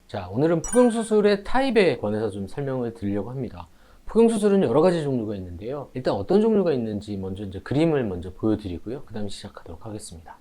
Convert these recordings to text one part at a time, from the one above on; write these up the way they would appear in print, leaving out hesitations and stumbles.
자, 오늘은 포경수술의 타입에 관해서 좀 설명을 드리려고 합니다. 포경수술은 여러 가지 종류가 있는데요. 일단 어떤 종류가 있는지 먼저 그림을 먼저 보여드리고요. 그 다음에 시작하도록 하겠습니다.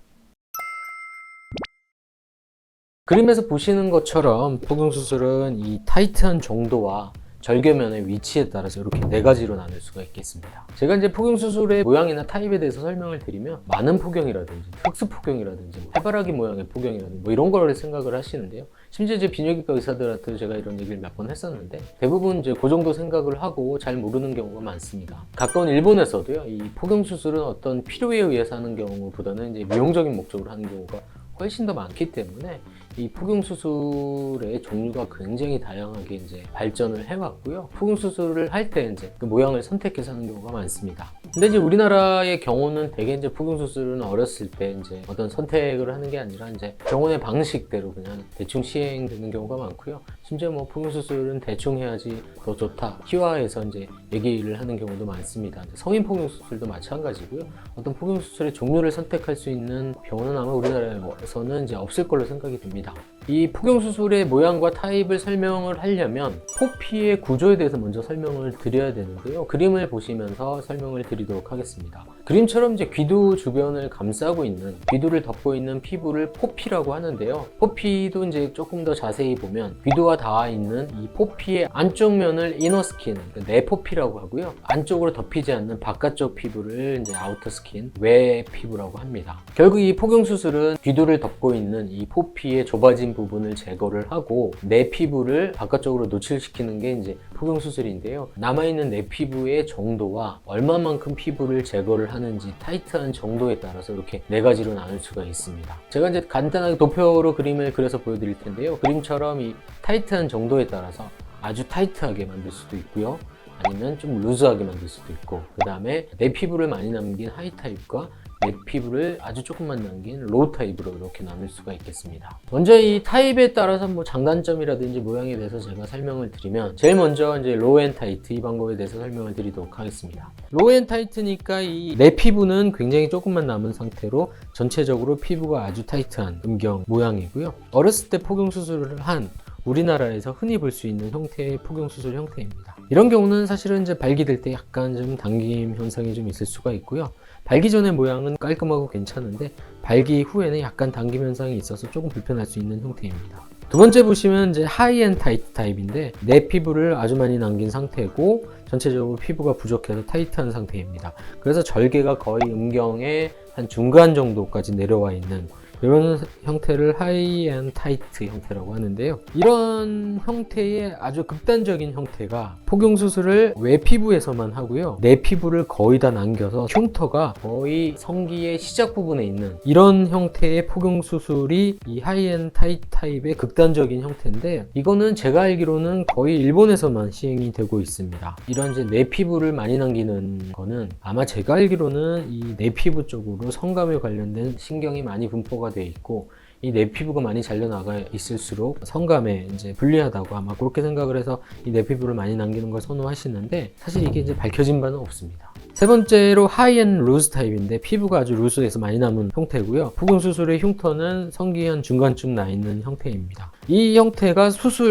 그림에서 보시는 것처럼 포경수술은 이 타이트한 정도와 절개면의 위치에 따라서 이렇게 네 가지로 나눌 수가 있겠습니다. 제가 이제 포경수술의 모양이나 타입에 대해서 설명을 드리면 많은 포경이라든지 특수 포경이라든지 해바라기 모양의 포경이라든지 뭐 이런 걸 생각을 하시는데요. 심지어 이제 비뇨기과 의사들한테도 제가 이런 얘기를 몇 번 했었는데 대부분 이제 그 정도 생각을 하고 잘 모르는 경우가 많습니다. 가까운 일본에서도요, 이 포경수술은 어떤 필요에 의해서 하는 경우보다는 이제 미용적인 목적으로 하는 경우가 훨씬 더 많기 때문에 이 포경수술의 종류가 굉장히 다양하게 이제 발전을 해왔고요. 포경수술을 할 때 이제 그 모양을 선택해서 하는 경우가 많습니다. 근데 이제 우리나라의 경우는 대개 이제 포경수술은 어렸을 때 이제 어떤 선택을 하는 게 아니라 이제 병원의 방식대로 그냥 대충 시행되는 경우가 많고요. 심지어 뭐 포경수술은 대충 해야지 더 좋다, 희화해서 이제 얘기를 하는 경우도 많습니다. 성인 포경수술도 마찬가지고요. 어떤 포경수술의 종류를 선택할 수 있는 병원은 아마 우리나라에서는 이제 없을 걸로 생각이 듭니다. 이 포경수술의 모양과 타입을 설명을 하려면 포피의 구조에 대해서 먼저 설명을 드려야 되는데요. 그림을 보시면서 설명을 드리도록 하겠습니다. 그림처럼 이제 귀두 주변을 감싸고 있는, 귀두를 덮고 있는 피부를 포피라고 하는데요. 포피도 이제 조금 더 자세히 보면 귀두와 닿아 있는 이 포피의 안쪽 면을 이너 스킨, 그러니까 내포피라고 하고요. 안쪽으로 덮이지 않는 바깥쪽 피부를 이제 아우터 스킨, 외 피부라고 합니다. 결국 이 포경수술은 귀두를 덮고 있는 이 포피의 좁아진 부분을 제거를 하고 내 피부를 바깥쪽으로 노출시키는 게 이제 포경수술인데요. 남아있는 내 피부의 정도와 얼마만큼 피부를 제거를 하는지 타이트한 정도에 따라서 이렇게 네 가지로 나눌 수가 있습니다. 제가 이제 간단하게 도표로 그림을 그려서 보여드릴 텐데요. 그림처럼 이 타이트한 정도에 따라서 아주 타이트하게 만들 수도 있고요. 아니면 좀 루즈하게 만들 수도 있고, 그 다음에 내 피부를 많이 남긴 하이 타입과 내 피부를 아주 조금만 남긴 로우 타입으로 이렇게 나눌 수가 있겠습니다. 먼저 이 타입에 따라서 뭐 장단점이라든지 모양에 대해서 제가 설명을 드리면, 제일 먼저 이제 로우 앤 타이트, 이 방법에 대해서 설명을 드리도록 하겠습니다. 로우 앤 타이트니까 이 내 피부는 굉장히 조금만 남은 상태로 전체적으로 피부가 아주 타이트한 음경 모양이고요. 어렸을 때 포경수술을 한 우리나라에서 흔히 볼 수 있는 형태의 포경수술 형태입니다. 이런 경우는 사실은 이제 발기될 때 약간 좀 당김 현상이 좀 있을 수가 있고요. 발기 전의 모양은 깔끔하고 괜찮은데 발기 후에는 약간 당김 현상이 있어서 조금 불편할 수 있는 형태입니다. 두 번째 보시면 이제 하이 앤 타이트 타입인데 내 피부를 아주 많이 남긴 상태고 전체적으로 피부가 부족해서 타이트한 상태입니다. 그래서 절개가 거의 음경의 한 중간 정도까지 내려와 있는 이런 형태를 하이 앤 타이트 형태라고 하는데요. 이런 형태의 아주 극단적인 형태가 포경수술을 외 피부에서만 하고요. 내 피부를 거의 다 남겨서 흉터가 거의 성기의 시작 부분에 있는 이런 형태의 포경수술이 이 하이 앤 타이트 타입의 극단적인 형태인데, 이거는 제가 알기로는 거의 일본에서만 시행이 되고 있습니다. 이런 이제 내 피부를 많이 남기는 거는 아마 제가 알기로는 이 내 피부 쪽으로 성감에 관련된 신경이 많이 분포가 되어 있고, 이 내 피부가 많이 잘려나가 있을수록 성감에 이제 불리하다고 아마 그렇게 생각을 해서 이 내 피부를 많이 남기는 걸 선호하시는데, 사실 이게 이제 밝혀진 바는 없습니다. 세 번째로 하이 앤 루즈 타입인데 피부가 아주 루즈해서 많이 남은 형태고요. 포경수술의 흉터는 성기 한 중간쯤 나 있는 형태입니다. 이 형태가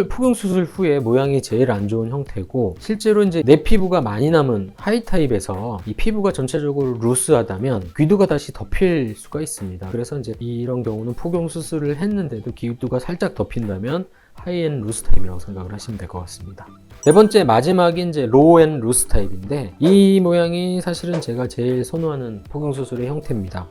포경수술 후에 모양이 제일 안 좋은 형태고, 실제로 이제 내 피부가 많이 남은 하이 타입에서 이 피부가 전체적으로 루스하다면 귀두가 다시 덮일 수가 있습니다. 그래서 이제 이런 경우는 포경수술을 했는데도 귀두가 살짝 덮인다면 하이 앤 루스 타입이라고 생각을 하시면 될 것 같습니다. 네 번째 마지막이 이제 로우 앤 루스 타입인데, 이 모양이 사실은 제가 제일 선호하는 포경수술의 형태입니다.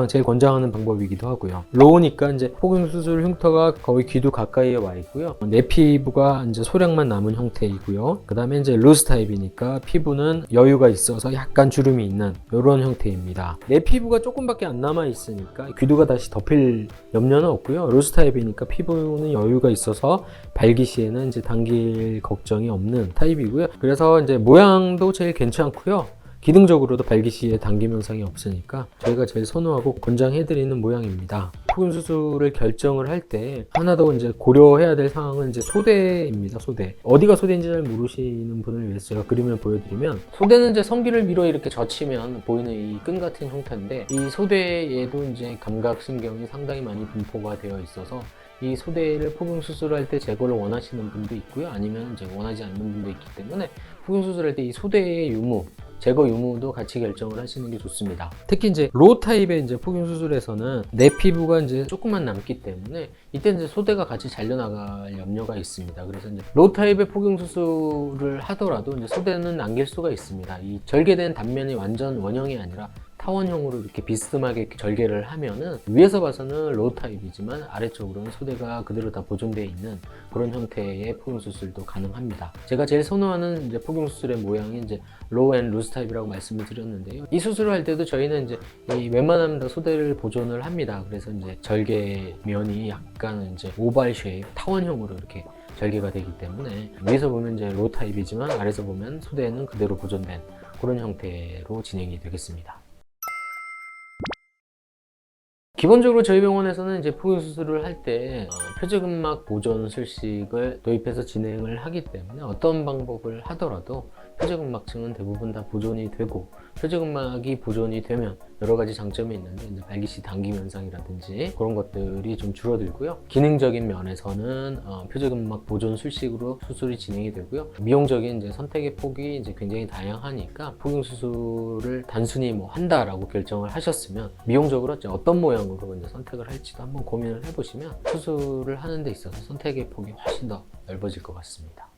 제일 권장하는 방법이기도 하고요. 로우니까 이제 포경수술 흉터가 거의 귀두 가까이에 와 있고요. 내 피부가 이제 소량만 남은 형태이고요. 그 다음에 이제 루스 타입이니까 피부는 여유가 있어서 약간 주름이 있는 이런 형태입니다. 내 피부가 조금밖에 안 남아 있으니까 귀두가 다시 덮일 염려는 없고요. 루스 타입이니까 피부는 여유가 있어서 발기 시에는 이제 당길 걱정이 없는 타입이고요. 그래서 이제 모양도 제일 괜찮고요. 기능적으로도 발기 시에 당김 현상이 없으니까 저희가 제일 선호하고 권장해드리는 모양입니다. 포경수술을 결정을 할 때 하나 더 이제 고려해야 될 상황은 이제 소대입니다. 소대. 어디가 소대인지 잘 모르시는 분을 위해서 제가 그림을 보여드리면, 소대는 이제 성기를 밀어 이렇게 젖히면 보이는 이 끈 같은 형태인데, 이 소대에도 이제 감각신경이 상당히 많이 분포가 되어 있어서 이 소대를 포경 수술할 때 제거를 원하시는 분도 있고요. 아니면 이제 원하지 않는 분도 있기 때문에 포경 수술할 때 이 소대의 유무, 제거 유무도 같이 결정을 하시는 게 좋습니다. 특히 이제 로우 타입의 이제 포경 수술에서는 내 피부가 이제 조금만 남기 때문에 이때 이제 소대가 같이 잘려나갈 염려가 있습니다. 그래서 이제 로우 타입의 포경 수술을 하더라도 이제 소대는 남길 수가 있습니다. 이 절개된 단면이 완전 원형이 아니라 타원형으로 이렇게 비스듬하게 절개를 하면은 위에서 봐서는 로우 타입이지만 아래쪽으로는 소대가 그대로 다 보존되어 있는 그런 형태의 포경 수술도 가능합니다. 제가 제일 선호하는 이제 포경 수술의 모양이 이제 로우 앤 루즈 타입이라고 말씀을 드렸는데요. 이 수술을 할 때도 저희는 이제 이 웬만하면 다 소대를 보존을 합니다. 그래서 이제 절개면이 약간 이제 오발 쉐입, 타원형으로 이렇게 절개가 되기 때문에 위에서 보면 이제 로우 타입이지만 아래에서 보면 소대는 그대로 보존된 그런 형태로 진행이 되겠습니다. 기본적으로 저희 병원에서는 이제 포경 수술을 할 때 표적음막 보존 술식을 도입해서 진행을 하기 때문에 어떤 방법을 하더라도 표적음막층은 대부분 다 보존이 되고, 표적음막이 보존이 되면 여러 가지 장점이 있는데 이제 발기시 당김 현상이라든지 그런 것들이 좀 줄어들고요. 기능적인 면에서는 표적음막 보존 술식으로 수술이 진행이 되고요. 미용적인 이제 선택의 폭이 이제 굉장히 다양하니까 포경 수술을 단순히 뭐 한다라고 결정을 하셨으면 미용적으로 이제 어떤 모양으로 이제 선택을 할지도 한번 고민을 해보시면 수술을 하는 데 있어서 선택의 폭이 훨씬 더 넓어질 것 같습니다.